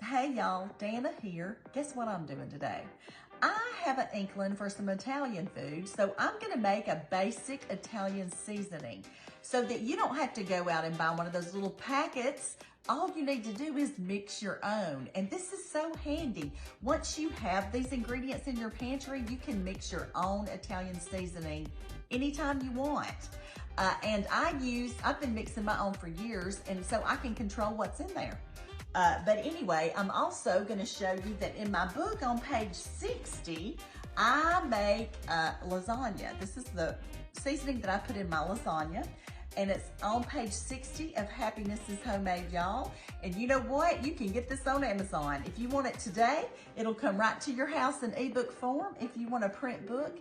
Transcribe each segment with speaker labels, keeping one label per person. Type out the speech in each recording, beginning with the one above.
Speaker 1: Hey y'all, Dana here. Guess what I'm doing today? I have an inkling for some Italian food, so I'm gonna make a basic Italian seasoning so that you don't have to go out and buy one of those little packets. All you need to do is mix your own. And this is so handy. Once you have these ingredients in your pantry, you can mix your own Italian seasoning anytime you want. And I've been mixing my own for years, and so I can control what's in there. But anyway, I'm also gonna show you that in my book on page 60, I make lasagna. This is the seasoning that I put in my lasagna, and it's on page 60 of Happiness is Homemade, y'all. And you know what? You can get this on Amazon. If you want it today, it'll come right to your house in ebook form. If you want a print book,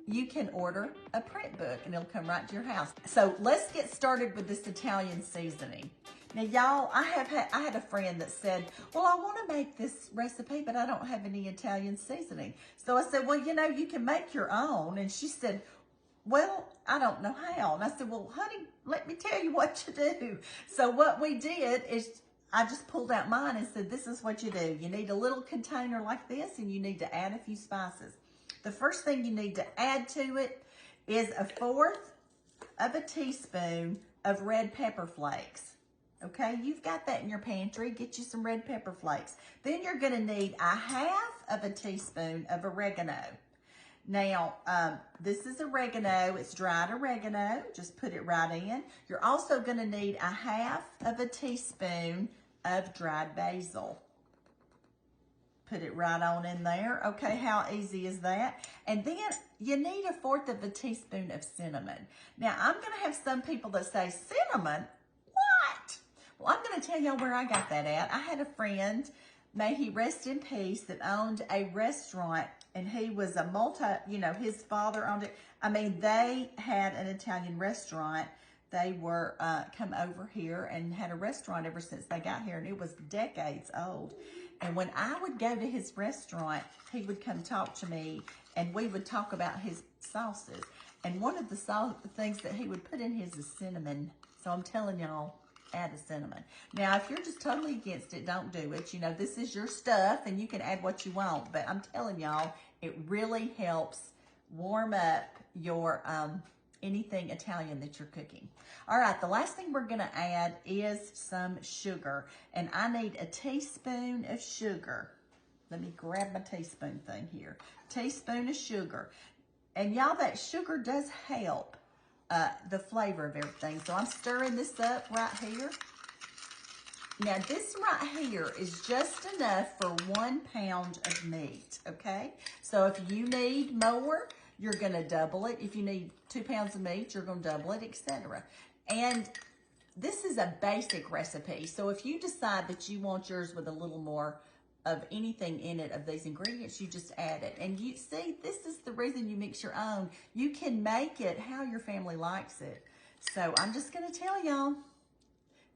Speaker 1: you can order a print book and it'll come right to your house. So let's get started with this Italian seasoning. Now, y'all, I had a friend that said, well, I want to make this recipe, but I don't have any Italian seasoning. So I said, well, you know, you can make your own. And she said, well, I don't know how. And I said, well, honey, let me tell you what to do. So what we did is I just pulled out mine and said, this is what you do. You need a little container like this, and you need to add a few spices. The first thing you need to add to it is 1/4 of a teaspoon of red pepper flakes. Okay, you've got that in your pantry. Get you some red pepper flakes. Then you're gonna need 1/2 of a teaspoon of oregano. Now, this is oregano. It's dried oregano. Just put it right in. You're also gonna need 1/2 of a teaspoon of dried basil. Put it right on in there. Okay, how easy is that? And then you need 1/4 of a teaspoon of cinnamon. Now, I'm gonna have some people that say, cinnamon? What? Well, I'm gonna tell y'all where I got that at. I had a friend, may he rest in peace, that owned a restaurant, and he was a his father owned it. I mean, they had an Italian restaurant. They were come over here and had a restaurant ever since they got here, and it was decades old. And when I would go to his restaurant, he would come talk to me, and we would talk about his sauces. And one of the things that he would put in his is cinnamon. So I'm telling y'all, add a cinnamon. Now, if you're just totally against it, don't do it. You know, this is your stuff, and you can add what you want. But I'm telling y'all, it really helps warm up your anything Italian that you're cooking. All right, the last thing we're gonna add is some sugar. And I need a teaspoon of sugar. Let me grab my teaspoon thing here. Teaspoon of sugar. And y'all, that sugar does help the flavor of everything. So I'm stirring this up right here. Now this right here is just enough for 1 pound of meat, okay? So if you need more, you're gonna double it. If you need 2 pounds of meat, you're gonna double it, etc. And this is a basic recipe. So if you decide that you want yours with a little more of anything in it, of these ingredients, you just add it. And you see, this is the reason you mix your own. You can make it how your family likes it. So I'm just gonna tell y'all,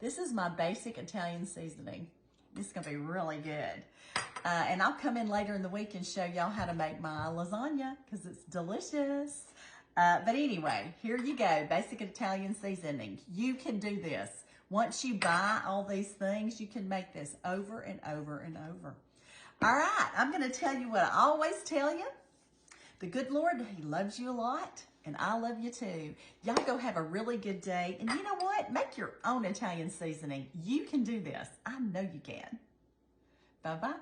Speaker 1: this is my basic Italian seasoning. This is gonna be really good. And I'll come in later in the week and show y'all how to make my lasagna, because it's delicious. But anyway, here you go, basic Italian seasoning. You can do this. Once you buy all these things, you can make this over and over and over. All right, I'm gonna tell you what I always tell you. The good Lord, he loves you a lot, and I love you too. Y'all go have a really good day. And you know what? Make your own Italian seasoning. You can do this. I know you can. Bye-bye.